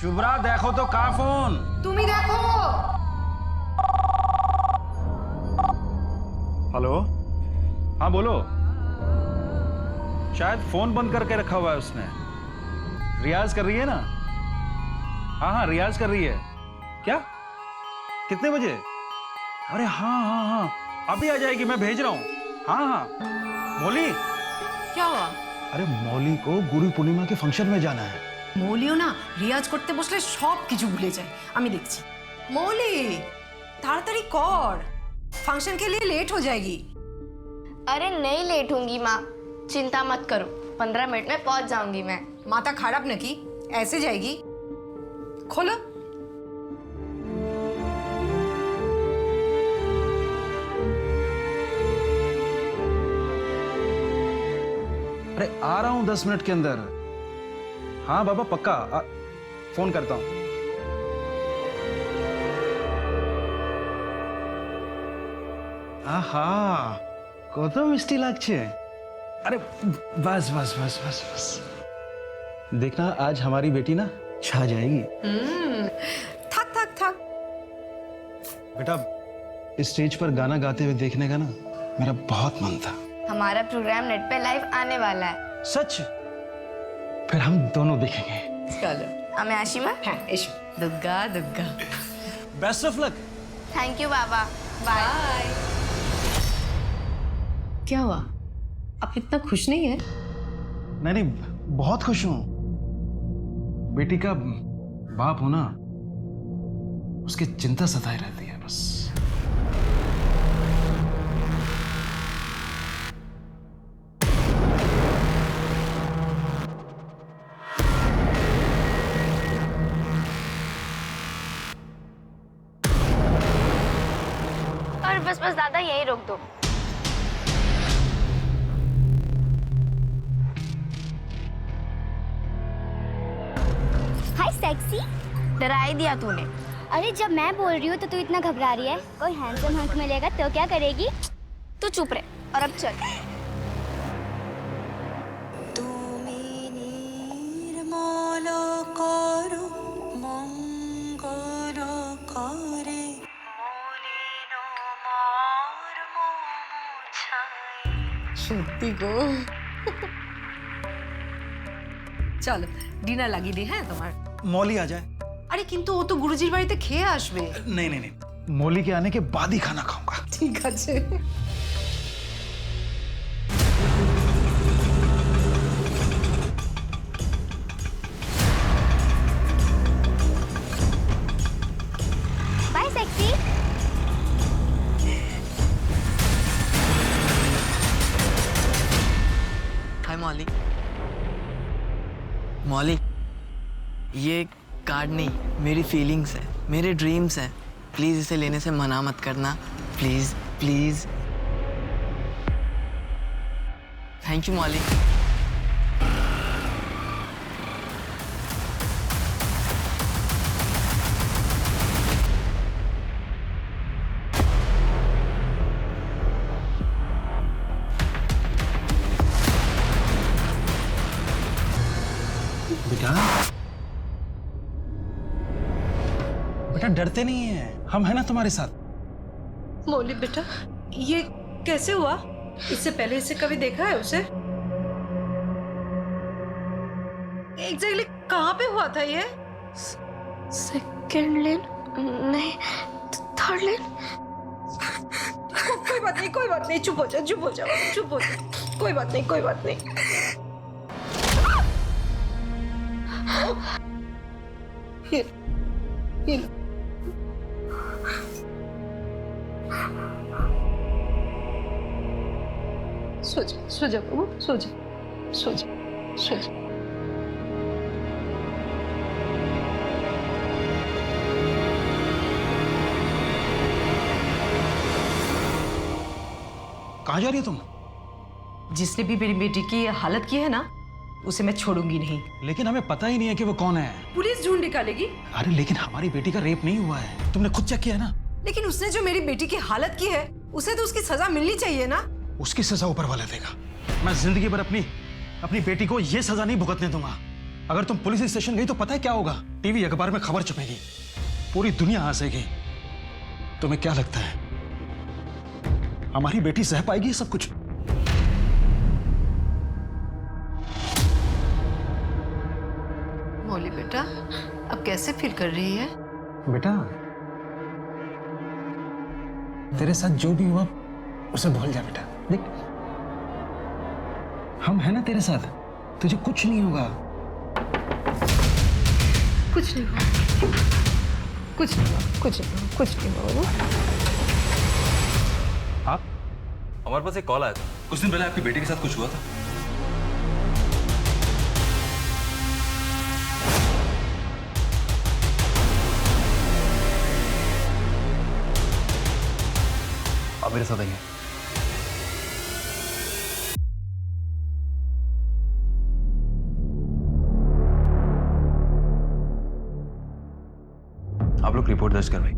शुभ्रा देखो तो कहाँ फोन। तुम ही देखो। हेलो, हाँ बोलो। शायद फोन बंद करके रखा हुआ है उसने। रियाज कर रही है ना? हाँ हाँ रियाज कर रही है। क्या? कितने बजे? अरे हाँ हाँ हाँ अभी आ जाएगी, मैं भेज रहा हूँ। हाँ हाँ। मौली, क्या हुआ? अरे मौली को गुरु पूर्णिमा के फंक्शन में जाना है। মৌলিও না রিয়াজ করতে বসলে সব কিছু ভুলে যায়। আমি দেখছি। মৌলি তাড়াতাড়ি কর, फंक्शन के लिए लेट हो जाएगी। अरे नहीं लेट होंगी माँ, चिंता मत करो, 15 मिनट में पहुंच जाऊंगी मैं। माता खराब न की, ऐसे जाएगी। खोलो। अरे आ रहा हूँ 10 मिनट के अंदर। हाँ बाबा पक्का फोन करता हूँ। आहा কত মিষ্টি লাগছে। अरे बस बस बस बस बस देखना आज हमारी बेटी ना छा जाएगी। थक थक थक। बेटा इस स्टेज पर गाना गाते हुए देखने का ना मेरा बहुत मन था। हमारा प्रोग्राम नेट पे लाइव आने वाला है। सच? फिर हम दोनों देखेंगे। चलो। हमें आशिमा। हाँ Ishu. Dugga Dugga. Best of luck. Thank you बाबा, बाय। क्या हुआ? आप इतना खुश नहीं है? नहीं नहीं बहुत खुश हूं। बेटी का बाप होना उसकी चिंता सताए रहती है बस। और बस बस दादा यही रोक दो। हाय सेक्सी। डरा ही दिया तूने। अरे जब मैं बोल रही हूँ तो तू इतना घबरा रही है। कोई हैंडसम हंक मिलेगा तो क्या करेगी? तू चुप रहे और अब चल। সত্যি গো। চলো ডিনার লাগিয়ে দিই। হ্যাঁ তোমার मौली आ जाए। আরে কিন্তু ও তো গুরুজির বাড়িতে খেয়ে আসবে। नहीं नहीं नहीं मौली के आने के बाद ही खाना खाऊंगा। ঠিক আছে। Bye sexy. हाय मौली। मौली ये कार्ड नहीं, मेरी फीलिंग्स है, मेरे ड्रीम्स हैं। प्लीज इसे लेने से मना मत करना, प्लीज प्लीज। थैंक यू मौली। बेटा बेटा डरते नहीं है, हम है ना तुम्हारे साथ। मौली बेटा ये कैसे हुआ? इससे पहले इसे कभी देखा है उसे? एग्जैक्टली कहाँ पे हुआ था ये? सेकंड लेन नहीं, थर्ड लेन। कोई बात नहीं, चुप हो जा, चुप हो जा, चुप हो जा। कोई बात नहीं, कोई बात नहीं। ये लो। सो जा बाबू, सो जा, सो जा, सो जा। कहाँ जा रही हो तुम? जिसने भी मेरी बेटी की हालत की है ना, उसे मैं छोड़ूंगी नहीं। लेकिन हमें पता ही नहीं है कि वो कौन है। पुलिस ढूंढ निकालेगी। अरे लेकिन हमारी बेटी का रेप नहीं हुआ है, तुमने खुद चेक किया ना। लेकिन उसने जो मेरी बेटी की हालत की है, उसे तो उसकी सजा मिलनी चाहिए ना। उसकी सजा ऊपर वाला देगा। मैं जिंदगी भर अपनी बेटी को ये सजा नहीं भुगतने दूंगा। अगर तुम पुलिस स्टेशन गई तो पता है क्या होगा? टीवी अखबार में खबर छपेगी, पूरी दुनिया हंसेगी। तुम्हें क्या लगता है हमारी बेटी सह पाएगी ये सब कुछ? मौली बेटा, अब कैसे फील कर रही है? बेटा, तेरे साथ जो भी हुआ उसे भूल जा बेटा। देख, हम हैं ना तेरे साथ, तुझे कुछ नहीं होगा। कुछ नहीं हुआ, कुछ नहीं हुआ, कुछ नहीं हुआ, कुछ नहीं हुआ। आप? हमारे पास एक कॉल आया था, कुछ दिन पहले आपकी बेटी के साथ कुछ हुआ था। आप मेरे साथ आइए। आप लोग रिपोर्ट दर्ज करवाइए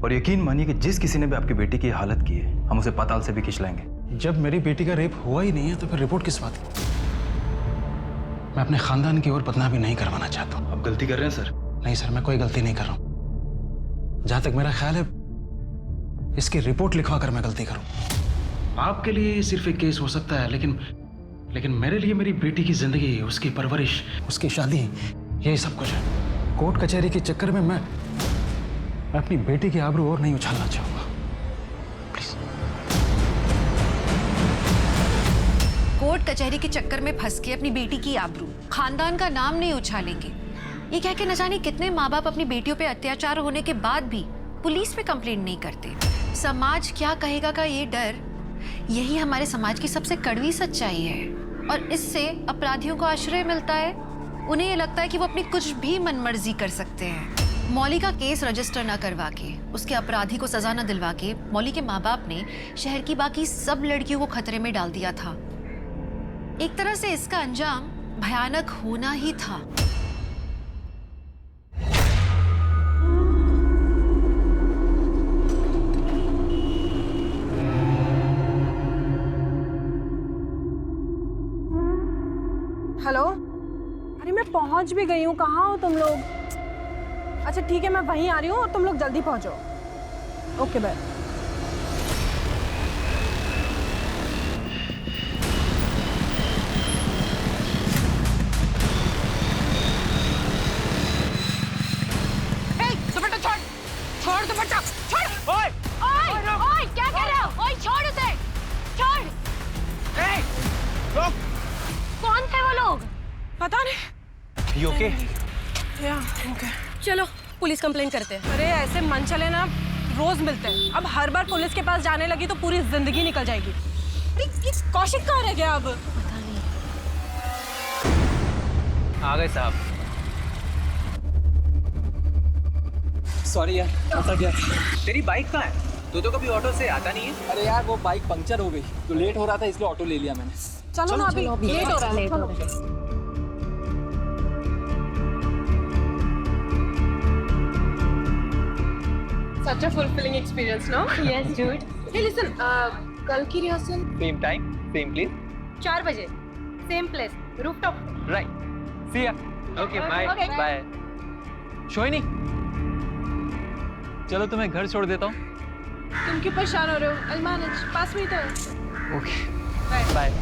और यकीन मानिए कि जिस किसी ने भी आपकी बेटी की हालत की है, हम उसे पाताल से भी खींच लाएंगे। जब मेरी बेटी का रेप हुआ ही नहीं है तो फिर रिपोर्ट किस बात की? मैं अपने खानदान की ओर बदनामी नहीं करवाना चाहता हूँ। आप गलती कर रहे हैं सर। नहीं सर, मैं कोई गलती नहीं कर रहा हूँ। जहां तक मेरा ख्याल है, इसकी रिपोर्ट लिखवा कर मैं गलती करूं। आपके लिए सिर्फ एक केस हो सकता है, लेकिन मेरे लिए मेरी बेटी की जिंदगी, उसकी परवरिश, उसकी शादी, यही सब कुछ है। कोर्ट कचहरी के चक्कर में मैं अपनी बेटी की आबरू और नहीं उछालना चाहूंगा। प्लीज। कोर्ट कचहरी के चक्कर में फंस के अपनी बेटी की आबरू, खानदान का नाम नहीं उछालेंगे, ये कह के न जाने कितने माँ बाप अपनी बेटियों पे अत्याचार होने के बाद भी पुलिस पे कंप्लेंट नहीं करते। समाज क्या कहेगा का ये डर, यही हमारे समाज की सबसे कड़वी सच्चाई है। और इससे अपराधियों को आश्रय मिलता है। उन्हें ये लगता है कि वो अपनी कुछ भी मनमर्जी कर सकते हैं। मौली का केस रजिस्टर ना करवा के, उसके अपराधी को सजा न दिलवा के मौली के माँ बाप ने शहर की बाकी सब लड़कियों को खतरे में डाल दिया था। एक तरह से इसका अंजाम भयानक होना ही था। हेलो, अरे मैं पहुंच भी गई हूँ। कहाँ हो तुम लोग? अच्छा ठीक है, मैं वहीं आ रही हूँ और तुम लोग जल्दी पहुंचो। Okay bye. दुपट्टा छोड़, छोड़ दुपट्टा, छोड़। ओए, ओए, क्या कर रहे हो? ओए, छोड़ उसे, छोड़। रोक। कौन थे वो लोग? पता नहीं। You okay? या ओके, चलो पुलिस कंप्लेंट करते हैं। अरे ऐसे मन चले ना, रोज मिलते हैं। अब हर बार पुलिस के पास जाने लगी तो पूरी जिंदगी निकल जाएगी। कौशिक कहाँ रह गया अब? आ गए साहब। सॉरी यार, फंसा गया। तेरी बाइक कहाँ है? तू तो कभी ऑटो से आता नहीं है। अरे यार वो बाइक पंक्चर हो गई तो लेट हो रहा था, इसलिए ऑटो ले लिया मैंने। चलो ना, अभी लेट हो रहा है। Such a fulfilling experience, no? Yes, dude. Hey, listen, कल की rehearsal same time same place 4 बजे, same place, rooftop. Right. See ya. Okay bye Okay. Bye. Shoini, चलो तुम्हें घर छोड़ देता हूँ। तुम क्यों परेशान हो रहे हो? I'll manage, पास में ही तो है। Okay Bye. बाय।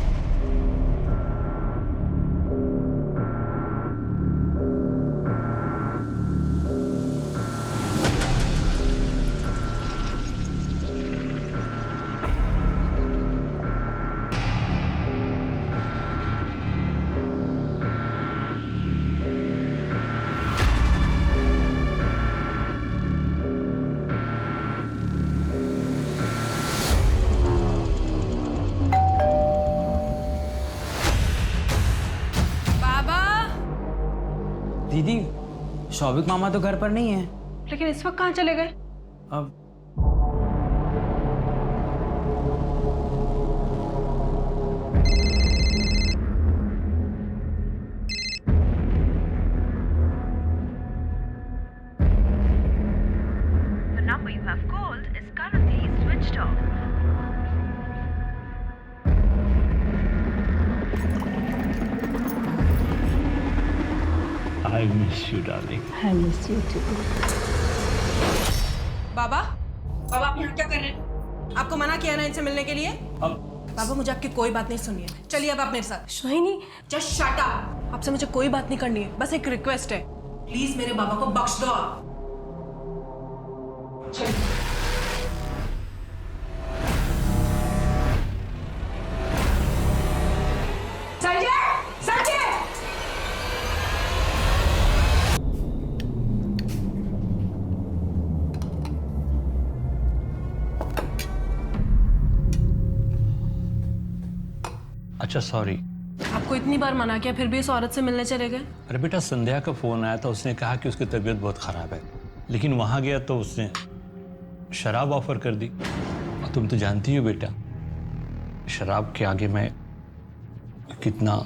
दीदी, शौविक मामा तो घर पर नहीं है। लेकिन इस वक्त कहाँ चले गए? अब The number you have called is currently switched off. I miss you, darling. I miss you too. बाबा बाबा आप यहाँ क्या कर रहे हैं? आपको मना किया ना इनसे मिलने के लिए? बाबा मुझे आपकी कोई बात नहीं सुननी है। चलिए अब आप मेरे साथ। सोहिनी जस्ट शट अप। आपसे मुझे कोई बात नहीं करनी है, बस एक रिक्वेस्ट है, प्लीज मेरे बाबा को बख्श दो आप। चलिए। संजय संजय अच्छा सॉरी। आपको इतनी बार मना किया फिर भी इस औरत से मिलने चले गए? अरे बेटा संध्या का फोन आया था, उसने कहा कि उसकी तबीयत बहुत खराब है, लेकिन वहां गया तो उसने शराब ऑफर कर दी। और तुम तो जानती हो बेटा, शराब के आगे मैं कितना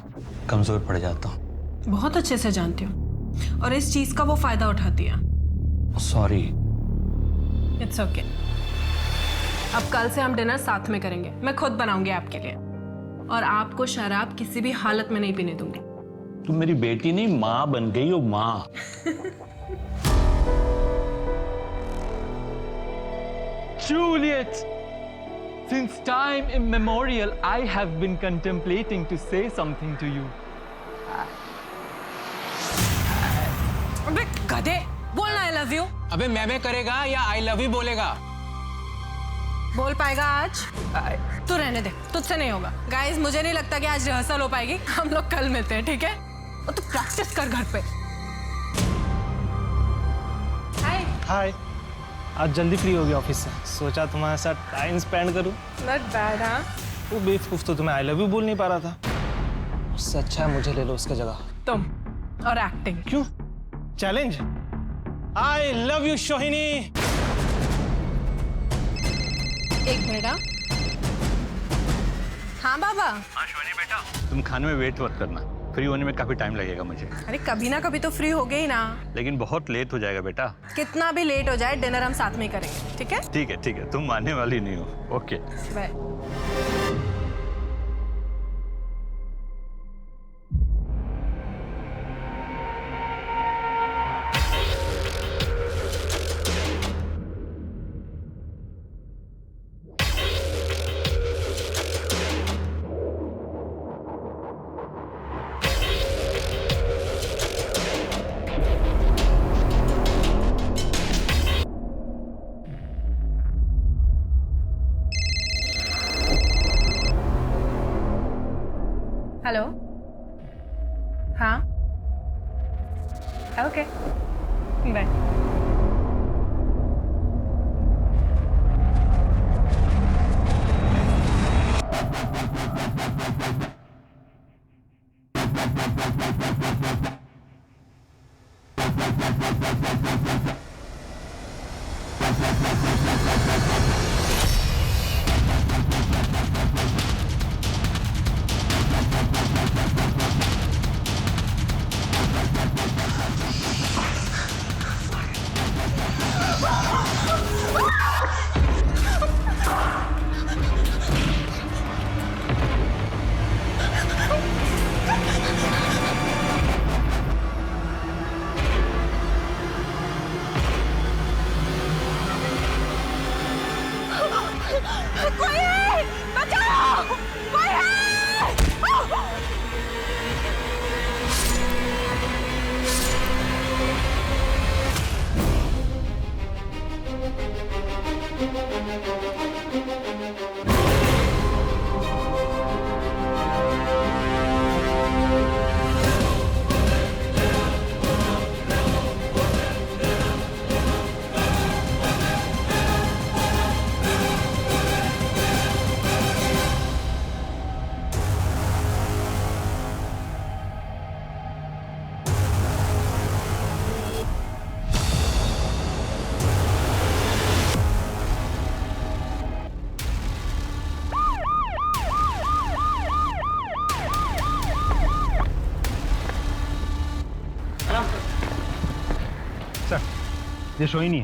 कमजोर पड़ जाता हूँ। बहुत अच्छे से जानती हूँ, और इस चीज का वो फायदा उठाती है। सॉरी। It's okay. अब कल से हम डिनर साथ में करेंगे, मैं खुद बनाऊंगी आपके लिए, और आपको शराब किसी भी हालत में नहीं पीने दूंगी। तुम मेरी बेटी नहीं, माँ बन गई हो, माँ। Juliet, since time immemorial, I have been contemplating to say something to you. अबे गधे, बोलना आई लव यू। अबे मैं करेगा या आई लव यू बोलेगा? बोल पाएगा आज? तू रहने दे, तुझसे नहीं होगा। गाइस मुझे नहीं लगता कि आज रिहर्सल हो पाएगी, हम लोग कल मिलते हैं, ठीक है? और तू प्रैक्टिस कर घर पे। हाय। हाय। आज जल्दी फ्री होगी ऑफिस से, सोचा तुम्हारे साथ टाइम स्पेंड करूं। Not bad. हाँ वो बेवकूफ तो तुम्हें आई लव यू बोल नहीं पा रहा था, उससे अच्छा है मुझे ले लो उसका जगह। तुम और एक्टिंग। क्यों? चैलेंज। आई लव यू सोहिनी। एक मिनट। हाँ बाबा। हाँ सोहिनी बेटा, तुम खाने में वेट मत करना, फ्री होने में काफी टाइम लगेगा मुझे। अरे कभी ना कभी तो फ्री हो गई ना। लेकिन बहुत लेट हो जाएगा बेटा। कितना भी लेट हो जाए, डिनर हम साथ में ही करेंगे, ठीक है? ठीक है, तुम मानने वाली नहीं हो। Okay bye. हेलो। हाँ ओके बाय। ये সোহিনী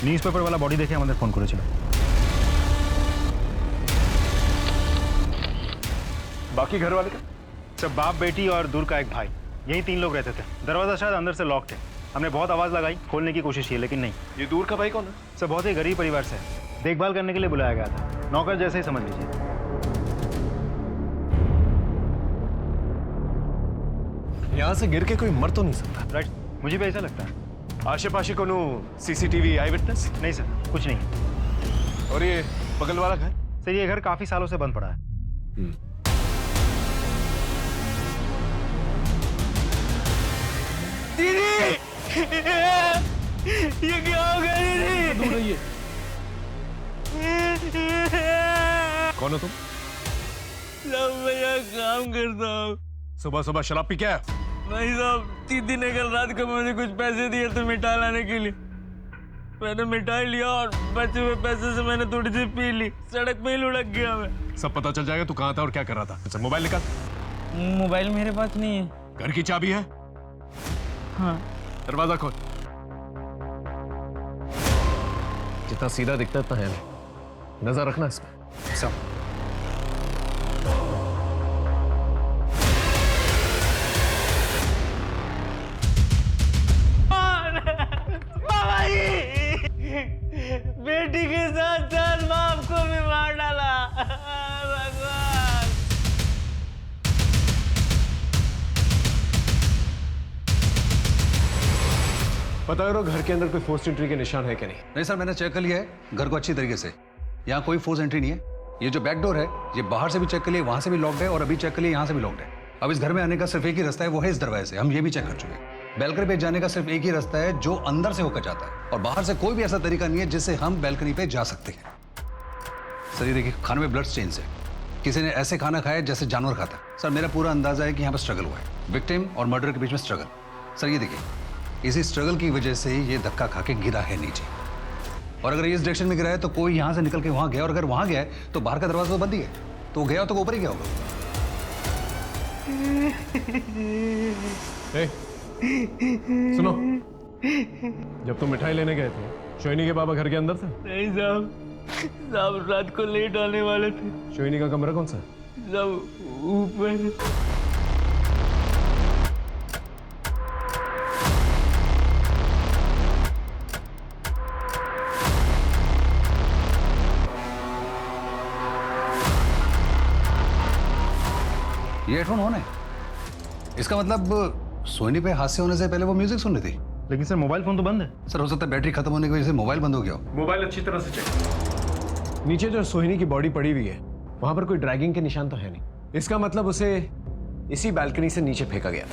নিউজ পেপার वाला বডি দেখে আমাদের ফোন করেছিল। बाकी घर वाले का सब बाप बेटी और दूर का एक भाई यही 3 लोग रहते थे। दरवाजा शायद अंदर से लॉक थे। हमने बहुत आवाज़ लगाई, खोलने की कोशिश की, लेकिन नहीं। ये दूर का भाई कौन है? सर बहुत ही गरीब परिवार से है। देखभाल करने के लिए बुलाया गया था, नौकर जैसे ही समझ लीजिए। यहाँ से गिर के कोई मर तो नहीं सकता। राइट, मुझे भी ऐसा लगता है। आशे पाशे को सीसीटीवी आई विटनेस? नहीं सर, कुछ नहीं। और ये बगल वाला घर? सर ये घर काफी सालों से बंद पड़ा है। दीदी ये क्या हो गया दीदी? दूर रहिए। कौन हो तुम? साहब मैं यहाँ काम करता हूँ। सुबह सुबह शराब पी क्या है? नहीं साहब, दीदी ने कल रात को मुझे कुछ पैसे दिए थे मिठाई लाने के लिए। मैंने मिठाई लिया और बचे हुए पैसे से मैंने थोड़ी सी पी ली। सड़क पे ही लुढ़क गया मैं। सब पता चल जाएगा तू कहाँ था और क्या कर रहा था। अच्छा मोबाइल निकाल। मोबाइल मेरे पास नहीं है। घर की चाबी है? हाँ। दरवाजा खोल। जितना सीधा दिखता है उतना है नहीं। नजर रखना इसमें। सब बेटी के साथ साथ बाप को भी मार डाला। भगवान। पता करो घर के अंदर कोई फोर्स एंट्री के निशान है क्या? नहीं सर, मैंने चेक कर लिया है घर को अच्छी तरीके से। यहाँ कोई फोर्स एंट्री नहीं है। ये जो बैक डोर है ये बाहर से भी चेक कर लिए, वहां से भी लॉक्ड है और अभी चेक कर लिए यहाँ से भी लॉक्ड है। अब इस घर में आने का सिर्फ एक ही रास्ता है, वो है इस दरवाजे से। हम ये भी चेक कर चुके हैं। बैल्कनी पे जाने का सिर्फ एक ही रास्ता है जो अंदर से होकर जाता है, और बाहर से कोई भी ऐसा तरीका नहीं है जिससे हम बैल्कनी पे जा सकते हैं। सर ये देखिए, खाने में ब्लड स्टेन्स है। किसी ने ऐसे खाना खाया जैसे जानवर खाता है। सर मेरा पूरा अंदाजा है कि यहाँ पर स्ट्रगल हुआ है, विक्टिम और मर्डर के बीच में स्ट्रगल। सर ये देखिए, इसी स्ट्रगल की वजह से ये धक्का खा के गिरा है नीचे, और अगर ये इस डायरेक्शन में गिरा है तो कोई यहाँ से निकल के वहां गया, और अगर वहां गया है तो बाहर का दरवाजा तो बंद ही है, तो गया तो ऊपर ही गया होगा। सुनो, जब तुम मिठाई लेने गए थे शोहिनी के बाबा घर के अंदर थे? नहीं साहब, साहब रात को लेट आने वाले थे। शोहिनी का कमरा कौन सा है? साहब ऊपर। ये हेडफोन ऑन है, इसका मतलब सोनी पे हादसे होने से पहले वो म्यूजिक सुन रही थी। लेकिन सर मोबाइल फोन तो बंद है। सर हो सकता है बैटरी खत्म होने की वजह से मोबाइल बंद हो गया हो। मोबाइल अच्छी तरह से चेक। नीचे जो सोहिनी की बॉडी पड़ी हुई है वहां पर कोई ड्रैगिंग के निशान तो है नहीं। इसका मतलब उसे इसी बालकनी से नीचे फेंका गया।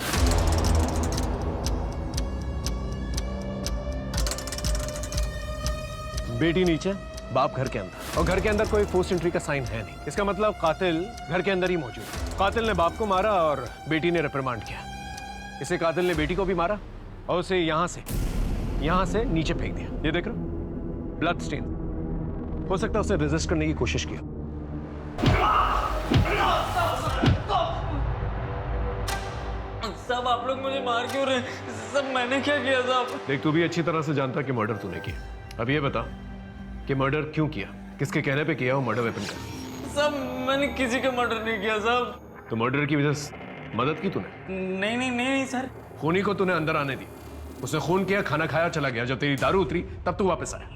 बेटी नीचे, बाप घर के अंदर, और घर के अंदर कोई फोर्स एंट्री का साइन है नहीं। इसका मतलब कातिल घर के अंदर ही मौजूद है। कातिल ने बाप को मारा और बेटी ने रिप्रिमांड किया। इसे कातिल ने बेटी को भी मारा और उसे यहां से नीचे फेंक दिया। ये देख रहे हो, ब्लड स्टेन। हो सकता है उसे रेजिस्ट करने की कोशिश किया। सब आप लोग मुझे मार क्यों रहे? सब मैंने क्या किया साहब? देख, तू भी अच्छी तरह से जानता कि मर्डर तूने किया। अब ये बता कि मर्डर क्यों किया, किसके कहने पे किया वो मर्डर वेपन का? सब मैंने किसी का मर्डर नहीं किया साहब। तो मर्डर की वजह से मदद की तूने? नहीं सर। खूनी को तूने अंदर आने दी, उसने खून किया, खाना खाया, चला गया। जब तेरी दारू उतरी तब तू वापस आया।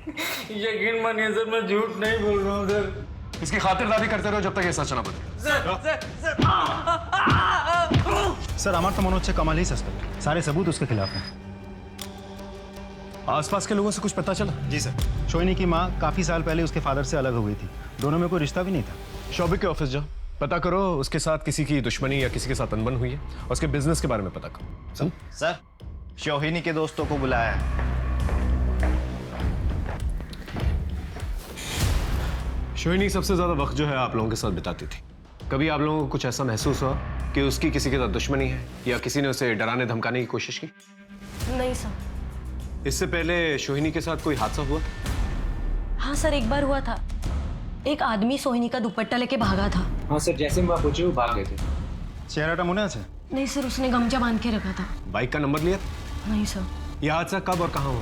यकीन मानिए सर, मैं झूठ नहीं बोल रहा हूँ सर। इसकी खातिरदारी करते रहो जब तक ये सच ना बने। सर अमर तो मनोज से कमाल ही सस्पेक्ट, सारे सबूत उसके खिलाफ हैं। आसपास के लोगों से कुछ पता चला? जी सर, शोहिनी की माँ काफी साल पहले उसके फादर से अलग हो गई थी। दोनों में कोई रिश्ता भी नहीं था। शौबिक के ऑफिस जाओ, पता करो उसके साथ किसी की दुश्मनी या किसी के साथ अनबन हुई है, और उसके बिजनेस के बारे में पता करो। सर शोहिनी के दोस्तों को बुलाया है। शोहिनी सबसे ज्यादा वक्त जो है आप लोगों के साथ बिताती थी। कभी आप लोगों को कुछ ऐसा महसूस हुआ कि उसकी किसी के साथ दुश्मनी है या किसी ने उसे डराने धमकाने की कोशिश की? नहीं सर। इससे पहले शोहिनी के साथ कोई हादसा हुआ? हाँ सर, एक बार हुआ था। एक आदमी सोहिनी का दुपट्टा लेके भागा था। हाँ सर, जैसे वहां पहुंचे वो भाग गए थे। चेहरा टमुना से? नहीं सर, उसने गमछा बांध के रखा था। बाइक का नंबर लिया? नहीं सर। यह हादसा कब और कहाँ हुआ?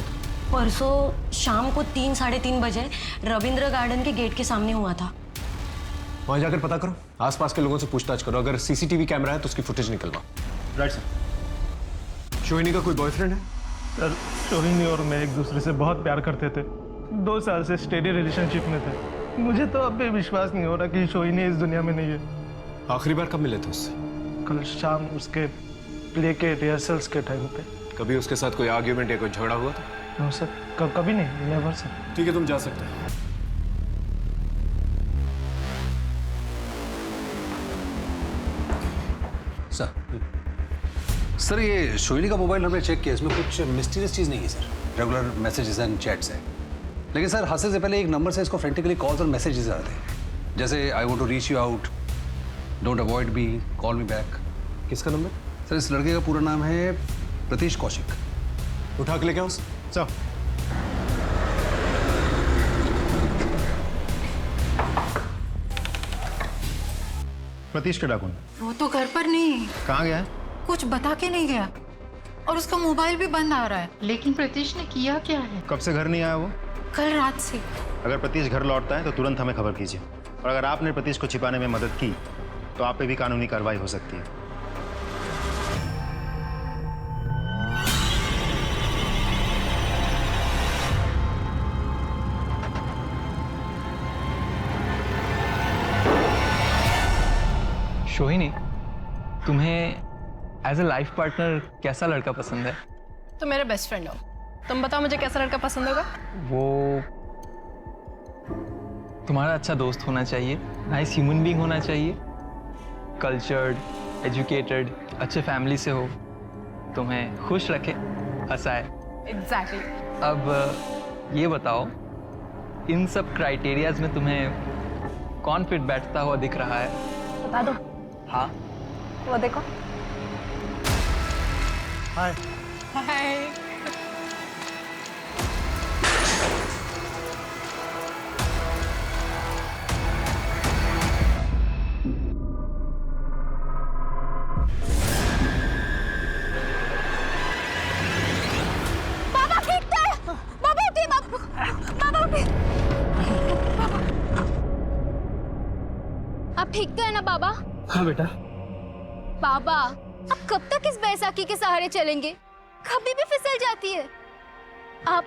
परसों शाम को 3 साढ़े 3 बजे रविंद्र गार्डन के गेट के सामने हुआ था। वहां जाकर पता करो, आसपास के लोगों से पूछताछ करो। अगर सीसीटीवी कैमरा है तो उसकी फुटेज निकलवाओ। Right sir. सोहिनी का कोई बॉयफ्रेंड है? सर सोहिनी और मैं एक दूसरे से बहुत प्यार करते थे, 2 साल से स्टेडी रिलेशनशिप में थे। मुझे तो अब भी विश्वास नहीं हो रहा कि सोहिनी इस दुनिया में नहीं है। आखिरी बार कब मिले थे उससे? कल शाम उसके प्ले के रिहर्सल्स के टाइम पे। कभी उसके साथ कोई आर्ग्यूमेंट या कोई झगड़ा हुआ था? नो सर, कभी नहीं, नेवर सर। ठीक है, तुम जा सकते हो। सर ये सोहिनी का मोबाइल हमने चेक किया, इसमें कुछ मिस्टीरियस चीज़ नहीं है sir. Regular messages and chats है। लेकिन सर हादसे से पहले एक नंबर से इसको फ्रेंटिकली कॉल्स और मैसेजेस आते हैं, जैसे I want to reach you out, don't avoid me, call me back. किसका नंबर? सर इस लड़के का पूरा नाम है प्रतीश कौशिक। उठा के लेके आओ सर। प्रतीश के डाकू? वो तो घर पर नहीं। कहाँ गया है? कुछ बता के नहीं गया और उसका मोबाइल भी बंद आ रहा है। लेकिन प्रतीश ने किया क्या है? कब से घर नहीं आया वो? कल रात से। अगर प्रतीश घर लौटता है तो तुरंत हमें खबर कीजिए, और अगर आपने प्रतीश को छिपाने में मदद की तो आप पे भी कानूनी कार्रवाई हो सकती है। सोहिनी, तुम्हें एज ए लाइफ पार्टनर कैसा लड़का पसंद है? तो मेरे बेस्ट फ्रेंड हो, तुम बताओ मुझे कैसा लड़का पसंद होगा? वो तुम्हारा अच्छा दोस्त होना चाहिए, नाइस ह्यूमन बीइंग होना चाहिए, कल्चर्ड, एजुकेटेड, अच्छे फैमिली से हो, तुम्हें खुश रखे, हंसाए। एग्जैक्टली। अब ये बताओ, इन सब क्राइटेरियाज में तुम्हें कौन फिट बैठता हुआ दिख रहा है? बता दो। हाँ, वो देखो। हाय। हाय। बाबा भीगता है। बाबा उठिए, बाबा उठिए। आप ठीक तो है ना बाबा? हाँ बेटा। बाबा आप कब तक इस बैसाखी के सहारे चलेंगे? कभी भी फिसल जाती है। आप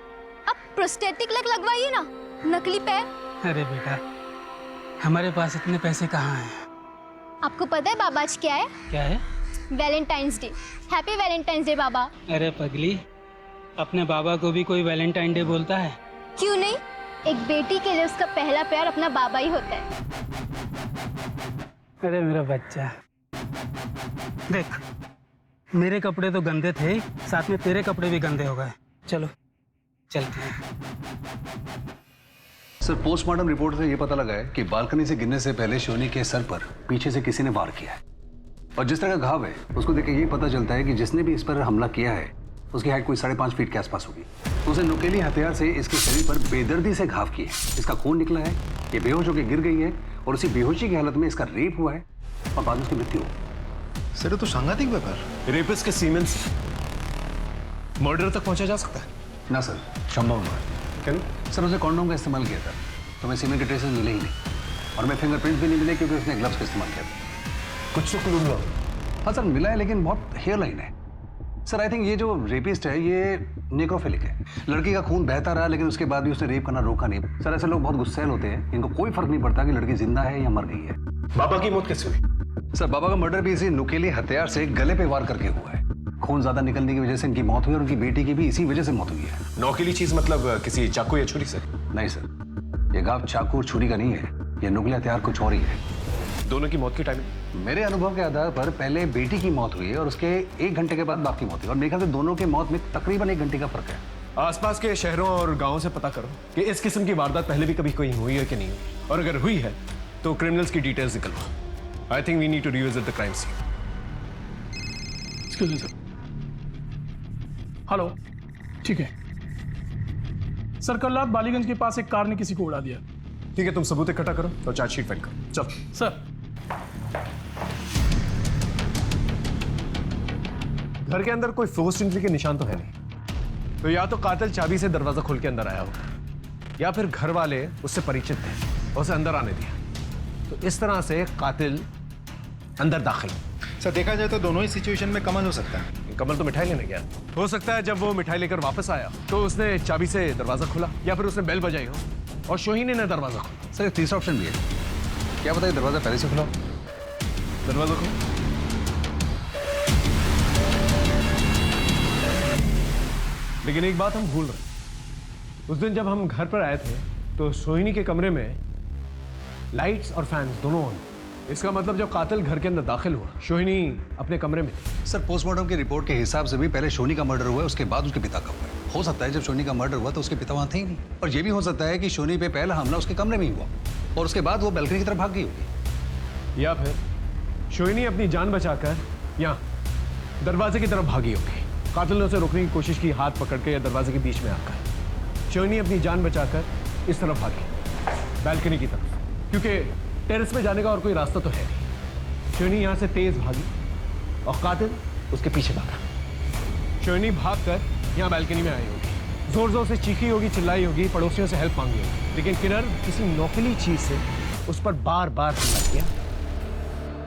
प्रोस्थेटिक लेग लगवाइए ना, नकली पैर। अरे बेटा, हमारे पास इतने पैसे कहाँ हैं? आपको पता है बाबा आज क्या है? क्या है? Valentine's day. Happy valentine's day बाबा। अरे पगली, अपने बाबा को भी कोई वैलेंटाइन डे बोलता है? क्यों नहीं, एक बेटी के लिए उसका पहला प्यार अपना बाबा ही होता है। अरे मेरा बच्चा, देख मेरे कपड़े तो गंदे थे, साथ में तेरे कपड़े भी गंदे हो गए। चलो चलते हैं। सर पोस्टमार्टम रिपोर्ट से ये पता लगा है कि बालकनी से गिरने से पहले सोहिनी के सर पर पीछे से किसी ने वार किया है, और जिस तरह का घाव है उसको देख के ये पता चलता है कि जिसने भी इस पर हमला किया है उसकी हाइट कोई 5.5 फीट के आसपास होगी। तो उसे नुकीली हथियार से इसके शरीर पर बेदर्दी से घाव किए, इसका खून निकला है, ये बेहोश होकर गिर गई है, और उसी बेहोशी की हालत में इसका रेप हुआ है और बाद में उसकी मृत्यु हो। सर तो सांघातिक व्यापार। रेपिस्ट के सीमेंट से मर्डर तक पहुंचा जा सकता है? ना सर, संभव नहीं। क्या? सर उसे कॉन्डोम का इस्तेमाल किया था, तो हमें सीमेंट के ट्रेसेस मिले ही नहीं, और हमें फिंगरप्रिंट्स भी नहीं मिले क्योंकि उसने ग्लव्स का इस्तेमाल किया था। कुछ तो क्लू मिला? हाँ सर मिला है, लेकिन बहुत हेयर लाइन है। सर आई थिंक ये जो रेपिस्ट है ये नेक्रोफिलिक है। लड़की का खून बहता रहा लेकिन उसके बाद भी उसने रेप करना रोका नहीं। सर ऐसे लोग बहुत गुस्सैल होते हैं, इनको कोई फर्क नहीं पड़ता कि लड़की जिंदा है या मर गई है। बाबा की मौत कैसे हुई? सर बाबा का मर्डर भी इसी नुकीले हथियार से गले पे वार करके हुआ है। खून ज्यादा निकलने की वजह से इनकी मौत हुई, और उनकी बेटी की भी इसी वजह से मौत हुई है। नौकीली चीज मतलब किसी चाकू या छुरी से? नहीं सर, ये घाव चाकू और छुरी का नहीं है, ये नुकीले हथियार कुछ और ही है। दोनों की मौत की टाइमिंग? मेरे अनुभव के आधार पर पहले बेटी की मौत हुई है और उसके 1 घंटे के बाद बाप की मौत हुई, और मेरे ख्याल से दोनों के मौत में तकरीबन 1 घंटे का फर्क है। आसपास के शहरों और गांवों से पता करो कि इस किस्म की वारदात पहले भी कभी कोई हुई है कि नहीं हुई, और अगर हुई है तो क्रिमिनल्स की डिटेल्स निकलवाओ। I think we need to revisit the crime scene. Excuse me sir. Hello, ठीक है सर। कल रात बालीगंज के पास एक कार ने किसी को उड़ा दिया। ठीक है, तुम सबूत इकट्ठा करो और चार्जशीट फाइल करो। चल सर। घर के अंदर कोई फोर्स्ड एंट्री के निशान तो है नहीं, तो या तो कातिल चाबी से दरवाजा खोल के अंदर आया होगा, या फिर घर वाले उससे परिचित थे और उसे अंदर आने दिया। तो इस तरह से कातिल अंदर दाखिल। सर देखा जाए तो दोनों ही सिचुएशन में कमल हो सकता है। कमल तो मिठाई लेने गया। हो सकता है जब वो मिठाई लेकर वापस आया तो उसने चाबी से दरवाजा खोला या फिर उसने बेल बजाई हो और सोहिनी ने दरवाजा खोला। सर एक तीसरा ऑप्शन भी है, क्या बताइए दरवाजा पहले से खुला हो? दरवाजा खोलो। लेकिन एक बात हम भूल रहे हैं, उस दिन जब हम घर पर आए थे तो सोहिनी के कमरे में लाइट्स और फैंस दोनों ऑन। इसका मतलब जब कातिल घर के अंदर दाखिल हुआ सोहिनी अपने कमरे में थी। सर पोस्टमार्टम की रिपोर्ट के हिसाब से भी पहले सोनी का मर्डर हुआ है, उसके बाद उसके पिता का हुआ है। हो सकता है जब सोनी का मर्डर हुआ तो उसके पिता वहां थे ही नहीं, और ये भी हो सकता है कि सोनी पे पहला हमला उसके कमरे में ही हुआ और उसके बाद वो बैल्कनी की तरफ भाग गई होगी। या फिर सोहिनी अपनी जान बचाकर यहाँ दरवाजे की तरफ भागी होगी। कातिल ने उसे रोकने की कोशिश की, हाथ पकड़ के या दरवाजे के बीच में आकर। सोहिनी अपनी जान बचाकर इस तरफ भागी बैल्कनी की तरफ, क्योंकि टेरेस में जाने का और कोई रास्ता तो है नहीं। सोहिनी यहाँ से तेज भागी और कातिल उसके पीछे भागा। सोहिनी भागकर यहाँ बैल्कनी में आई होगी, जोर जोर से चीखी होगी, चिल्लाई होगी, पड़ोसियों से हेल्प मांगी होगी, लेकिन किन्नर किसी नौकीली चीज से उस पर बार बार हमला किया।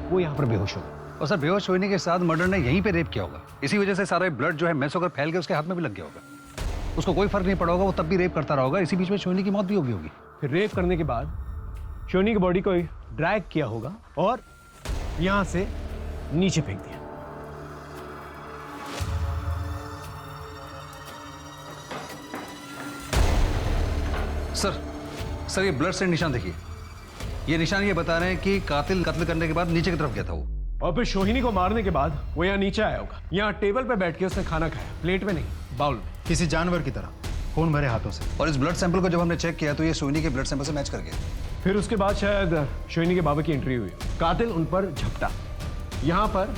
वो यहाँ पर बेहोश हो गया। और सर बेहोश होने के साथ मर्डर ने यहीं पे रेप किया होगा, इसी वजह से सारा ब्लड जो है मैस होकर फैल के उसके हाथ में भी लग गया होगा। उसको कोई फर्क नहीं पड़ा होगा, वो तब भी रेप करता रहा होगा, इसी बीच में सोहिनी की मौत भी होगी। फिर रेप करने के बाद सोहिनी की बॉडी को ड्रैग किया होगा और यहां से नीचे फेंक दिया। सर ये ब्लड से निशान देखिए, ये निशान ये बता रहे हैं कि कातिल कत्ल करने के बाद नीचे की तरफ गया था वो, और फिर सोहिनी को मारने के बाद वो यहाँ नीचे आया होगा। यहाँ टेबल पे बैठ के उसने खाना खाया, प्लेट में नहीं, बाउल में, किसी जानवर की तरह, खून भरे हाथों से। और इस ब्लड सैंपल को जब हमने चेक किया तो ये सोहिनी के ब्लड सैंपल से मैच कर गया। फिर उसके बाद शायद सोहिनी के बाबा की एंट्री हुई, कातिल उन पर झपटा, यहाँ पर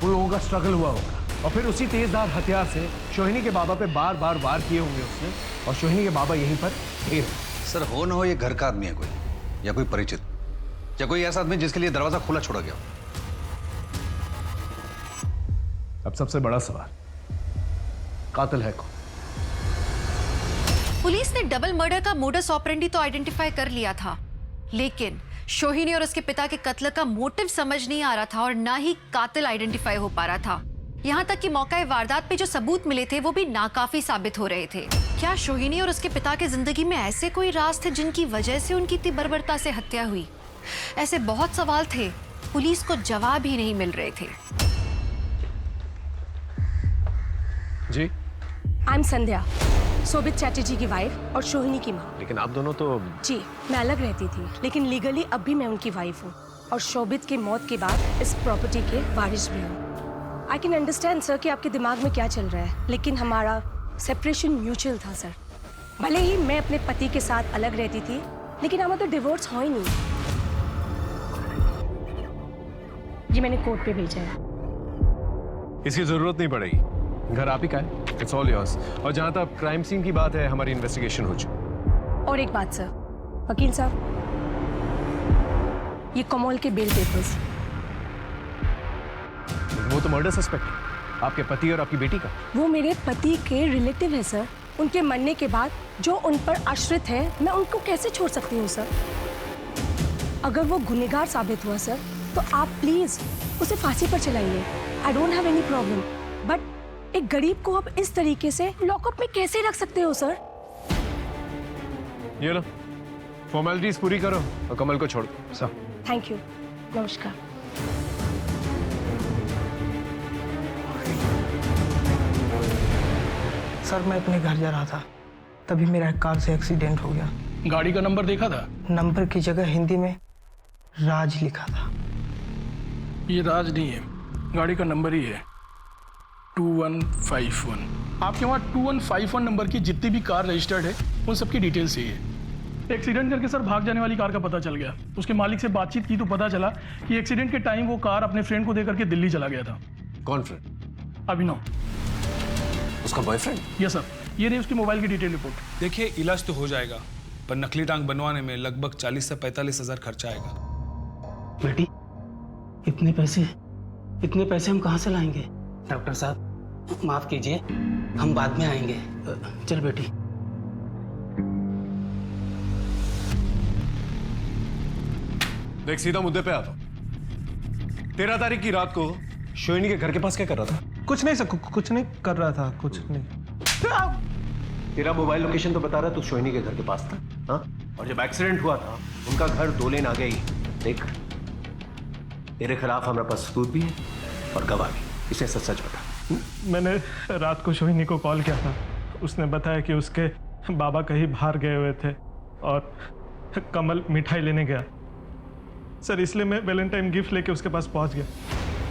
उन लोगों का स्ट्रगल हुआ होगा, और फिर उसी तेजधार हथियार से सोहिनी के बाबा पे बार बार वार किए होंगे उसने, और सोहिनी के बाबा यहीं पर ढेर। सर हो ना हो ये घर का आदमी है कोई, या कोई परिचित, या कोई ऐसा आदमी जिसके लिए दरवाजा खुला छोड़ा गया। अब सबसे बड़ा सवाल, कातिल है कौन? पुलिस ने डबल मर्डर का मोडस ऑपरेंडी तो आइडेंटिफाई कर लिया था, लेकिन सोहिनी और उसके पिता के कत्ल का मोटिव समझ नहीं आ रहा था और ना ही कातिल आइडेंटिफाई हो पा रहा था। यहाँ तक कि मौका वारदात पे जो सबूत मिले थे वो भी नाकाफी साबित हो रहे थे। क्या सोहिनी और उसके पिता की जिंदगी में ऐसे कोई राज थे जिनकी वजह से उनकी इतनी बर्बरता से हत्या हुई? ऐसे बहुत सवाल थे, पुलिस को जवाब ही नहीं मिल रहे थे। जी, आई एम संध्या, शोभित चैटर्जी की वाइफ और सोहिनी की माँ। लेकिन आप दोनों तो... जी, मैं अलग रहती थी, लेकिन लीगली अब भी मैं उनकी वाइफ हूँ और शोभित की मौत के बाद इस प्रॉपर्टी के वारिस भी हूँ। आई कैन अंडरस्टैंड सर कि आपके दिमाग में क्या चल रहा है, लेकिन हमारा सेपरेशन म्यूचुअल था सर। भले ही मैं अपने पति के साथ अलग रहती थी, लेकिन हमारा तो डिवोर्स हो ही नहीं। ये मैंने कोर्ट पे भेजा है। इसकी जरूरत नहीं पड़ेगी, घर आप ही का है, इट्स ऑल योर्स। और जहां तक क्राइम सीन की बात है, हमारी इन्वेस्टिगेशन हो चुकी। और एक बात सर, वकील साहब, ये कमल के बेल पेपर्स। वो तो मर्डर सस्पेक्ट है, आपके पति और आपकी बेटी का। वो मेरे पति के रिलेटिव है सर। उनके मरने के बाद जो उन पर आश्रित है, मैं उनको कैसे छोड़ सकती हूँ सर? अगर वो गुनहगार साबित हुआ सर, तो आप प्लीज उसे फांसी पर चलाइए। I don't have any problem, but एक गरीब को आप इस तरीके से लॉकअप में कैसे रख सकते हो सर? ये लो, फॉर्मेलिटीज पूरी करो और कमल को छोड़ो। सर थैंक यू, नमस्कार। सर मैं अपने घर जा रहा था, तभी मेरा कार से एक्सीडेंट हो गया। गाड़ी का नंबर देखा था? नंबर की जगह हिंदी में राज लिखा था। ये राज नहीं है, गाड़ी का नंबर ही है 2151। आपके वहाँ 2151 नंबर की जितनी भी कार रजिस्टर्ड है उन सबकी डिटेल्स चाहिए। एक्सीडेंट करके सर भाग जाने वाली कार का पता चल गया। उसके मालिक से बातचीत की तो पता चला कि एक्सीडेंट के टाइम वो कार अपने फ्रेंड को देकर के दिल्ली चला गया था। कौन फ्रेंड? अभिनव। उसका बॉयफ्रेंड? यस सर, ये रही उसकी मोबाइल की डिटेल रिपोर्ट। देखिए इलाज तो हो जाएगा, पर नकली टांग बनवाने में लगभग 40 से 45 हजार खर्चा आएगा। बेटी, इतने पैसे हम कहाँ से लाएंगे? डॉक्टर साहब माफ कीजिए, हम बाद में आएंगे। चल बेटी। देख सीधा मुद्दे पे आता हूं। 13 तारीख की रात को सोहिनी के घर के पास क्या कर रहा था? कुछ नहीं सर, कुछ नहीं कर रहा था, कुछ नहीं। तेरा मोबाइल लोकेशन तो बता रहा तू सोहिनी के घर के पास था, हाँ? और जब एक्सीडेंट हुआ था उनका घर 2 लेन आगे ही। देख, तेरे खिलाफ हमारे पास सबूत भी है और गवाह भी। इसे सच सच बता। मैंने रात को सोहिनी को कॉल किया था, उसने बताया कि उसके बाबा कहीं बाहर गए हुए थे और कमल मिठाई लेने गया सर, इसलिए मैं वैलेंटाइन गिफ्ट लेके उसके पास पहुंच गया।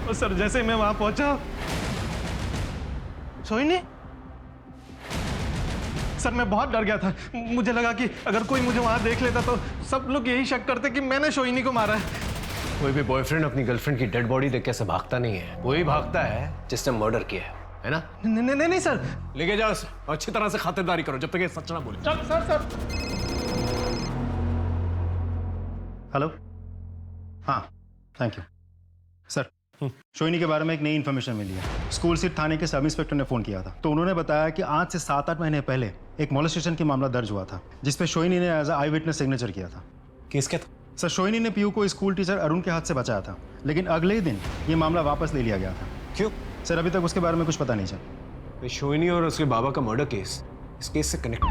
और सर जैसे ही मैं वहां पहुंचा, सोहिनी, सर मैं बहुत डर गया था। मुझे लगा कि अगर कोई मुझे वहां देख लेता तो सब लोग यही शक करते कि मैंने सोहिनी को मारा है। कोई भी बॉयफ्रेंड अपनी गर्लफ्रेंड की डेड बॉडी देख के ऐसे भागता नहीं है, वही भागता है जिसने मर्डर किया है ना? नहीं सर, लेके जाओ और अच्छी तरह से खातिरदारी करो जब तक ये सच ना बोले। चल सर। हेलो, हाँ थैंक यू सर। सोहिनी के बारे में एक नई इन्फॉर्मेशन मिली है। स्कूल स्थित थाने के सब इंस्पेक्टर ने फ़ोन किया था, तो उन्होंने बताया कि आज से 7-8 महीने पहले एक मोलेस्टेशन की मामला दर्ज हुआ था, जिसपे सोहिनी ने एज आई विटनेस सिग्नेचर किया था। किसके था? सर सोहिनी ने पीयू को स्कूल टीचर अरुण के हाथ से बचाया था, लेकिन अगले ही दिन ये मामला वापस ले लिया गया था। क्यों? सर अभी तक उसके बारे में कुछ पता नहीं चला। सोहिनी और उसके बाबा का मर्डर केस इस केस से कनेक्ट।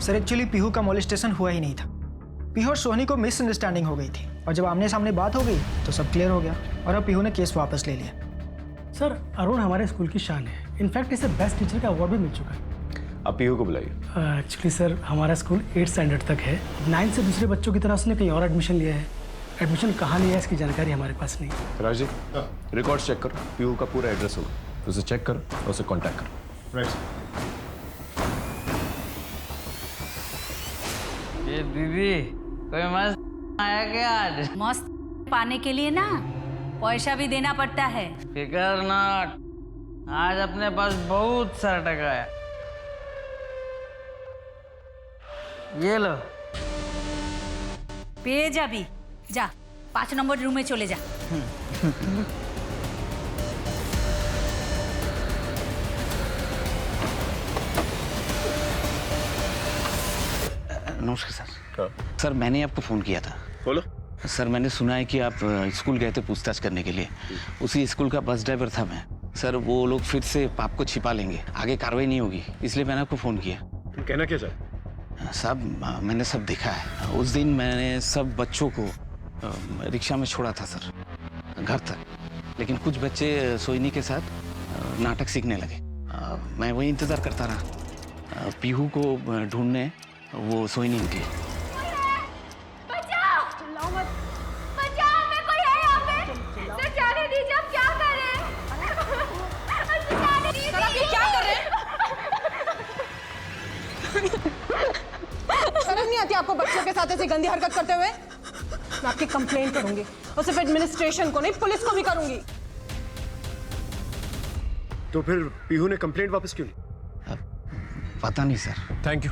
सर एक्चुअली पीहू का मोलेस्टेशन हुआ ही नहीं था। पीहू और सोहिनी को मिसअंडरस्टैंडिंग हो गई थी और जब आमने सामने बात हो गई तो सब क्लियर हो गया और अब पीहू ने केस वापस ले लिया। सर अरुण हमारे स्कूल की शान है, इनफैक्ट इसे बेस्ट टीचर का अवार्ड भी मिल चुका है। अब पीहू को बुलाइए। एक्चुअली सर हमारा स्कूल 8th स्टैंडर्ड तक है, 9 से दूसरे बच्चों की तरह उसने कहीं और एडमिशन लिया है। एडमिशन कहाँ लिया है इसकी जानकारी हमारे पास नहीं। राजी, रिकॉर्ड्स चेक करो, पीहू का पूरा एड्रेस होगा, उसे चेक करो और उसे कांटेक्ट करो। राइट। ये दीदी कोई मस्त आया क्या आज? मस्त पाने के लिए ना पैसा भी देना पड़ता है। फिकर नॉट, आज अपने पास बहुत सारा टका है। ये लो। पे जा भी जा, 5 नंबर रूम में चले जा। नमस्कार सर। सर मैंने आपको फ़ोन किया था। बोलो। सर मैंने सुना है कि आप स्कूल गए थे पूछताछ करने के लिए। उसी स्कूल का बस ड्राइवर था मैं। सर वो लोग फिर से पाप को छिपा लेंगे, आगे कार्रवाई नहीं होगी, इसलिए मैंने आपको फ़ोन किया। तुम कहना क्या चाहते? साहब मैंने सब देखा है। उस दिन मैंने सब बच्चों को रिक्शा में छोड़ा था सर, घर तक, लेकिन कुछ बच्चे सोहिनी के साथ नाटक सीखने लगे। मैं वही इंतज़ार करता रहा। पीहू को ढूंढने वो सोहिनी निकली। शर्म नहीं आती आपको बच्चों के साथ ऐसी गंदी हरकत करते हुए? मैं आपकी कंप्लेंट करूंगी और सिर्फ एडमिनिस्ट्रेशन को नहीं, पुलिस को भी करूंगी। तो फिर पीहू ने कंप्लेंट वापस क्यों ली? पता नहीं सर। थैंक यू,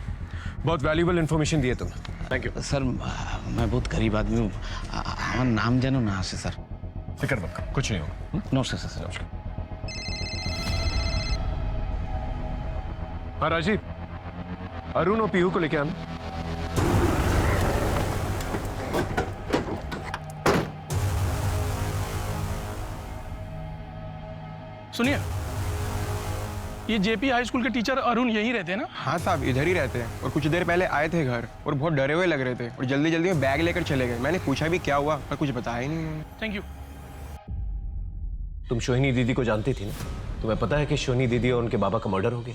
बहुत वैल्यूबल इन्फॉर्मेशन दी है तुमने। Thank you sir. मैं बहुत गरीब आदमी हूँ, हमारा नाम जानो ना से सर। फिक्र मत करो, कुछ नहीं होगा। नमस्कार सर। नमस्कार। हाँ राजीव, अरुण और पीहू को लेके आना। सुनिए, ये जेपी हाई स्कूल के टीचर अरुण यहीं रहते हैं ना? हाँ साहब, इधर ही रहते हैं और कुछ देर पहले आए थे घर और बहुत डरे हुए लग रहे थे और जल्दी जल्दी में बैग लेकर चले गए। मैंने पूछा भी क्या हुआ, पर कुछ बताया ही नहीं। Thank you. तुम सोहिनी दीदी को जानती थी ना? तुम्हें पता है कि सोहिनी दीदी और उनके बाबा का मर्डर हो गया।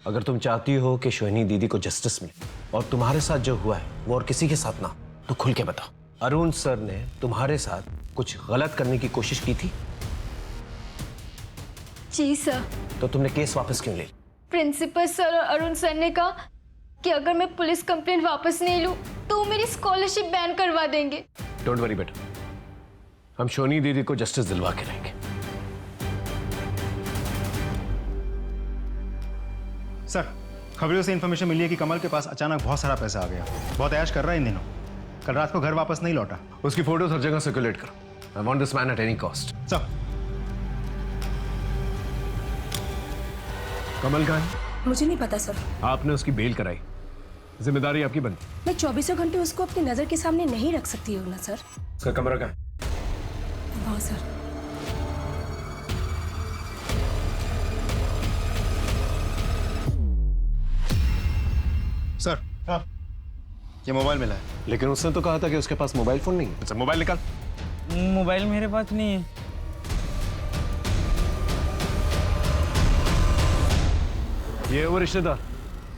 अगर तुम चाहती हो कि सोहिनी दीदी को जस्टिस मिले और तुम्हारे साथ जो हुआ है वो और किसी के साथ ना, तो खुल के बताओ। अरुण सर ने तुम्हारे साथ कुछ गलत करने की कोशिश की थी? जी सर। तो तुमने केस वापस क्यों ले? प्रिंसिपल सर और अरुण सर ने कहा कि अगर मैं पुलिस कंप्लेंट वापस नहीं लूं तो वो मेरी स्कॉलरशिप बैन करवा देंगे। डोंट वरी बेटा, हम सोहिनी दीदी को जस्टिस दिलवा के रहेंगे। सर खबरों से इन्फॉर्मेशन मिली है कि कमल के पास अचानक बहुत सारा पैसा आ गया, बहुत ऐश कर रहा है इन दिनों। कल रात को घर वापस नहीं लौटा। उसकी फोटोज हर जगह सर्कुलेट करो। I want this man at any cost. Sir. Kamal कहाँ है? मुझे नहीं पता सर। आपने उसकी बेल कराई, जिम्मेदारी आपकी बनती। मैं 24 घंटे उसको अपनी नजर के सामने नहीं रख सकती हूँ ना सर। उसका कमरा कहाँ है? हाँ सर। सर हाँ ये मोबाइल मिला है। लेकिन उसने तो कहा था कि उसके पास मोबाइल फोन नहीं है। अच्छा मोबाइल निकाल। मोबाइल मेरे पास नहीं है। ये वो रिश्तेदार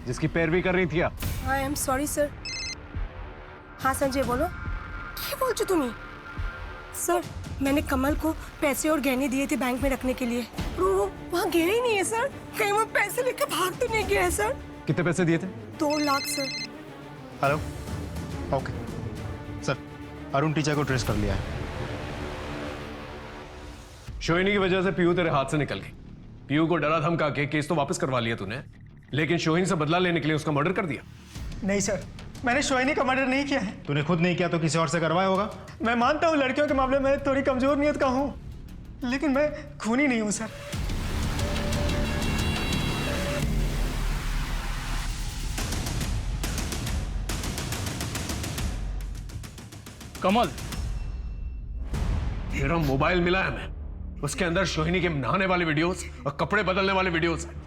जिसकी पैरवी कर रही थी आप। I am sorry sir. हाँ संजय बोलो। क्या बोल तुम्हें? सर मैंने कमल को पैसे और गहने दिए थे बैंक में रखने के लिए, और वो वहाँ गया ही नहीं है सर। कहीं वो पैसे लेकर भाग तो नहीं गया है सर? कितने पैसे दिए थे? 2 lakh sir. Hello okay sir, Arun teacher को ट्रेस कर लिया है। शोहिनी की वजह से पीयू तेरे हाथ से निकल गई। पीयू को डरा धमका के केस तो वापस करवा लिया तूने, लेकिन शोहिनी से बदला लेने के लिए उसका मर्डर कर दिया। नहीं सर, मैंने शोहिनी का मर्डर नहीं किया है। तूने खुद नहीं किया तो किसी और से करवाया होगा। मैं मानता हूँ लड़कियों के मामले में थोड़ी कमजोर नियत का हूँ, लेकिन मैं खूनी नहीं हूँ सर। कमल, मेरा मोबाइल मिला है हमें, उसके अंदर शोहिनी के नहाने वाले वीडियोस और कपड़े बदलने वाले वीडियोस हैं।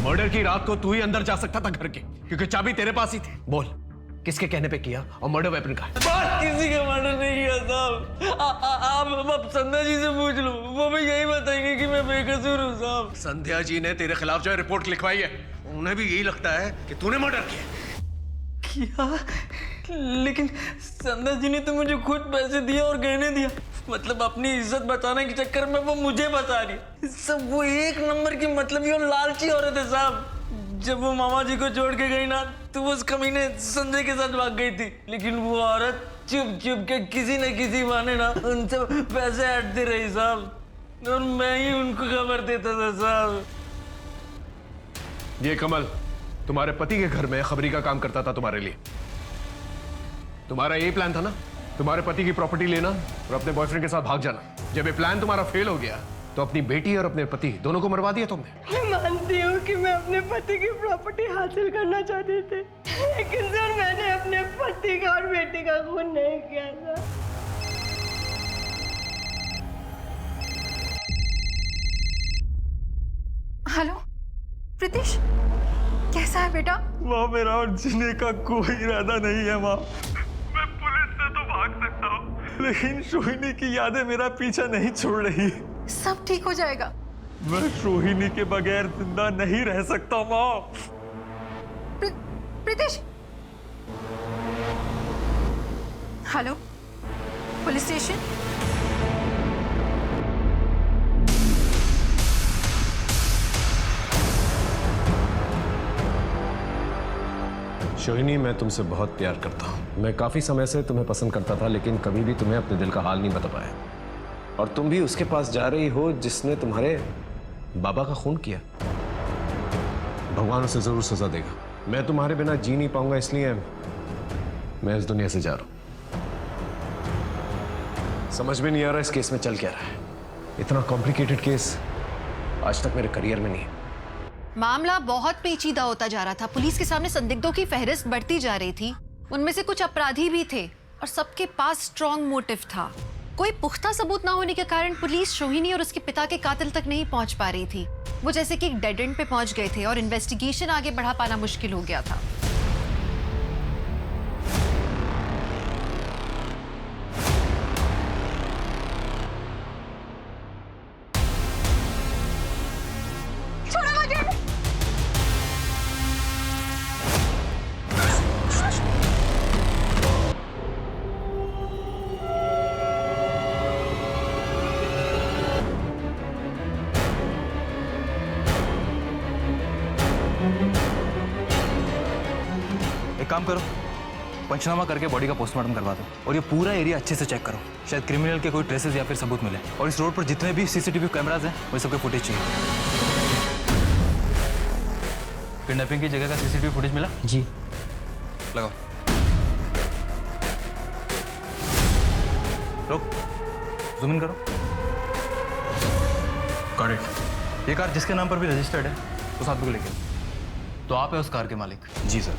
मर्डर की रात को तू ही अंदर जा सकता था घर के, क्योंकि चाबी तेरे पास ही थी। बोल किसके कहने पे किया और मर्डर वेपन का है? किसी का मर्डर नहीं किया साहब। आप संध्या जी से पूछ लो, वो भी यही बताएंगे कि मैं बेकसूर हूँ साहब। संध्या जी ने तेरे खिलाफ जो रिपोर्ट लिखवाई है, उन्हें भी यही लगता है कि तूने मर्डर किया। लेकिन संध्या जी ने तो मुझे खुद पैसे दिए और गहने दिया, मतलब अपनी इज्जत बचाने के चक्कर में वो मुझे बचा रही। सब वो एक नंबर की मतलब ये लालची औरत है साहब। जब वो मामा जी को छोड़ के गई ना, तो वो उस कमीने संजय के साथ भाग गई थी, लेकिन वो औरत चुप चुप के किसी न किसी बहाने ना उनसे पैसे हटती रही साहब, और मैं ही उनको खबर देता था साहब। ये कमल तुम्हारे पति के घर में खबरी का काम करता था तुम्हारे लिए। तुम्हारा यही प्लान था ना, तुम्हारे पति की प्रॉपर्टी लेना और अपने बॉयफ्रेंड के साथ भाग जाना। जब ये प्लान तुम्हारा फेल हो गया तो अपनी बेटी और अपने पति दोनों को मरवा दिया तुमने। मैं मानती हूँ कि मैं अपने पति की प्रॉपर्टी हासिल करना चाहती थी, लेकिन सर मैंने अपने पति का और बेटी का खून नहीं किया था। हेलो प्रीतिश, कैसा है बेटा? माँ मेरा और जीने का कोई इरादा नहीं है माँ। मैं पुलिस से तो भाग सकता हूँ, लेकिन शोहिनी की यादें मेरा पीछा नहीं छोड़ रही। सब ठीक हो जाएगा। मैं शोहिनी के बगैर जिंदा नहीं रह सकता माँ। Pritish, hello police station. Shohini मैं तुमसे बहुत प्यार करता हूँ। मैं काफी समय से तुम्हें पसंद करता था, लेकिन कभी भी तुम्हें अपने दिल का हाल नहीं बता पाया। और तुम भी उसके पास जा रही हो जिसने तुम्हारे बाबा का खून किया। भगवान उसे जरूर सजा देगा। मैं तुम्हारे बिना जी नहीं पाऊंगा, इसलिए मैं इस दुनिया से जा रहा हूं। समझ में नहीं आ रहा इस केस में चल क्या रहा है। इतना कॉम्प्लिकेटेड केस आज तक मेरे करियर में नहीं है। मामला बहुत पेचीदा होता जा रहा था। पुलिस के सामने संदिग्धों की फहरिस्त बढ़ती जा रही थी। उनमें से कुछ अपराधी भी थे और सबके पास स्ट्रॉन्ग मोटिव था। कोई पुख्ता सबूत ना होने के कारण पुलिस शोहिनी और उसके पिता के कातिल तक नहीं पहुंच पा रही थी। वो जैसे कि एक डेड एंड पे पहुंच गए थे और इन्वेस्टिगेशन आगे बढ़ा पाना मुश्किल हो गया था। काम करो, पंचनामा करके बॉडी का पोस्टमार्टम करवा दो और ये पूरा एरिया अच्छे से चेक करो, शायद क्रिमिनल के कोई ट्रेसेस या फिर सबूत मिले। और इस रोड पर जितने भी सीसीटीवी कैमराज हैं वो सबके फुटेज चाहिए। किडनैपिंग की जगह का सीसीटीवी फुटेज मिला? जी। लगाओ। रोक, जूम इन करो। Got it. ये कार जिसके नाम पर भी रजिस्टर्ड है उस आदमी को लेके, तो आप है उस कार के मालिक? जी सर।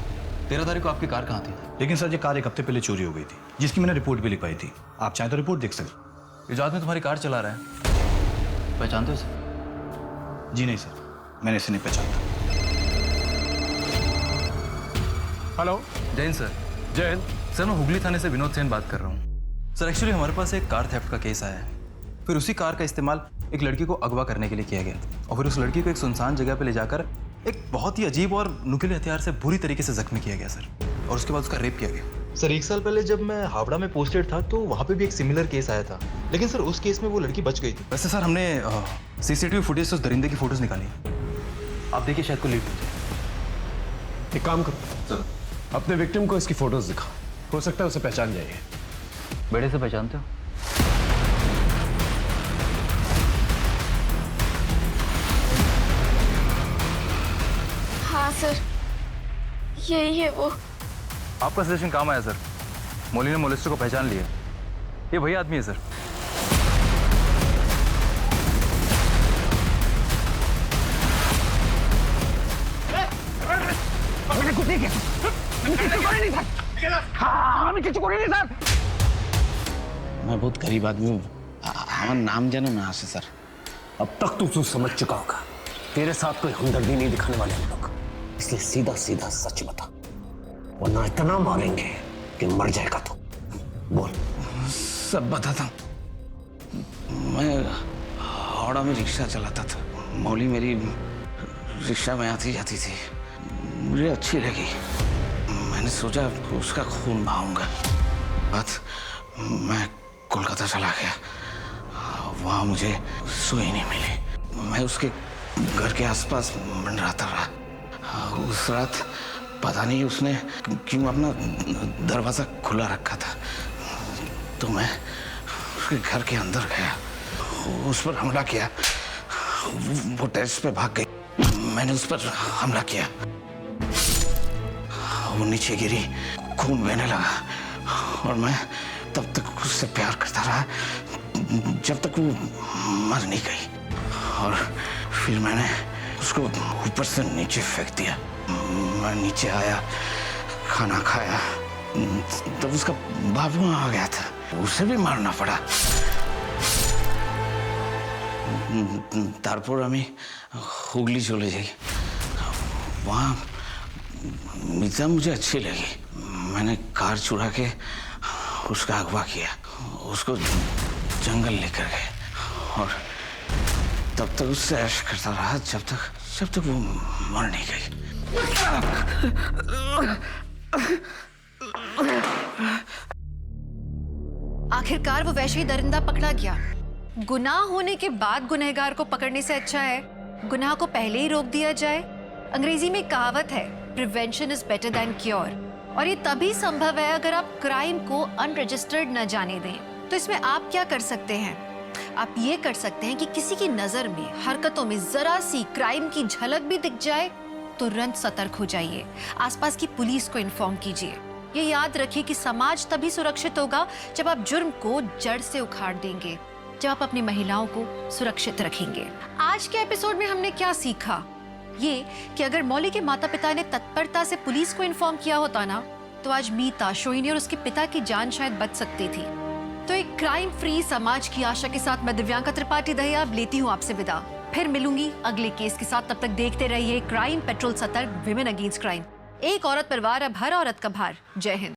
13 तारीख को आपकी कार कहाँ थी? लेकिन सर ये कार एक हफ्ते पहले चोरी हो गई थी, जिसकी मैंने रिपोर्ट भी लिखवाई थी। आप चाहें तो रिपोर्ट देख सकते। ये जो आदमी तुम्हारी कार चला रहा है, पहचानते हो इसे? जी नहीं सर, मैंने इसे नहीं पहचाना। Hello, Jain sir. Jain sir, मैं हुगली थाने से विनोद सेन बात कर रहा हूँ। सर एक्चुअली हमारे पास एक कार थेफ्ट का केस आया है, फिर उसी कार का इस्तेमाल एक लड़की को अगवा करने के लिए किया गया और फिर उस लड़की को एक सुनसान जगह पे ले जाकर एक बहुत ही अजीब और नुकीले हथियार से बुरी तरीके से जख्मी किया गया सर, और उसके बाद उसका रेप किया गया। सर 1 साल पहले जब मैं हावड़ा में पोस्टेड था तो वहाँ पे भी एक सिमिलर केस आया था, लेकिन सर उस केस में वो लड़की बच गई थी। वैसे सर हमने सीसीटीवी फुटेज से उस दरिंदे की फोटोज निकाली, आप देखिए शायद को लीड हो जाए। एक काम करो सर, अपने विक्टिम को इसकी फोटोज दिखा, हो सकता है उसे पहचान जाइए। बेड़े से पहचानते हो? हाँ सर, यही है वो। आपका सजेशन काम आया सर, मौली ने मोलिस्टर को पहचान लिया, ये वही आदमी है सर। मैं बहुत गरीब आदमी हूँ, हमारा नाम जानो ना से सर। अब तक तू समझ चुका होगा, तेरे साथ कोई हमदर्दी नहीं दिखाने वाले हम लोग, इसलिए सीधा सीधा सच बता, वरना इतना मारेंगे कि मर जाएगा तू। बोल। सब बताता हूँ। मैं हावड़ा में रिक्शा चलाता था, मौली मेरी रिक्शा में आती जाती थी, मुझे अच्छी लगी, मैंने सोचा उसका खून बहाऊंगा। बात मैं कोलकाता चला गया, वहाँ मुझे सोई नहीं मिली, मैं उसके घर के आसपास मंडराता रहा। उस रात पता नहीं उसने क्यों अपना दरवाज़ा खुला रखा था, तो मैं उसके घर के अंदर गया, उस पर हमला किया, वो टेरेस पे भाग गई, मैंने उस पर हमला किया, वो नीचे गिरी, खून बहने लगा और मैं तब तक उससे प्यार करता रहा जब तक वो मर नहीं गई, और फिर मैंने उसको ऊपर से नीचे फेंक दिया। मैं नीचे आया, खाना खाया, तब उसका बाप वहाँ आ गया था, उसे भी मारना पड़ा। তারপর আমি হুগলি चले जाई, वहाँ मिता मुझे अच्छी लगी, मैंने कार चुरा के उसका अगवा किया, उसको जंगल लेकर गए और तब तक उससे ऐश करता रहा जब तक वो मर नहीं गई। आखिरकार वो वैसे ही दरिंदा पकड़ा गया। गुनाह होने के बाद गुनहगार को पकड़ने से अच्छा है गुनाह को पहले ही रोक दिया जाए। अंग्रेजी में कहावत है, prevention is better than cure, और ये तभी संभव है अगर आप क्राइम को अनरजिस्टर्ड न जाने दें। तो इसमें आप क्या कर सकते हैं? आप ये कर सकते हैं कि किसी की नजर में, हरकतों में जरा सी क्राइम की झलक भी दिख जाए, तुरंत सतर्क हो जाइए, आसपास की पुलिस को इन्फॉर्म कीजिए। ये याद रखिए कि समाज तभी सुरक्षित होगा जब आप जुर्म को जड़ से उखाड़ देंगे, जब आप अपनी महिलाओं को सुरक्षित रखेंगे। आज के एपिसोड में हमने क्या सीखा? ये कि अगर मौली के माता पिता ने तत्परता से पुलिस को इन्फॉर्म किया होता ना, तो आज मीता, शोहिनी और उसके पिता की जान शायद बच सकती थी। तो एक क्राइम फ्री समाज की आशा के साथ मैं दिव्यांका त्रिपाठी दहिया लेती हूँ आपसे विदा। फिर मिलूंगी अगले केस के साथ, तब तक देखते रहिए क्राइम पेट्रोल, सतर्क, विमेन अगेंस्ट क्राइम। एक औरत पर वार, अब हर औरत का भार। जय हिंद।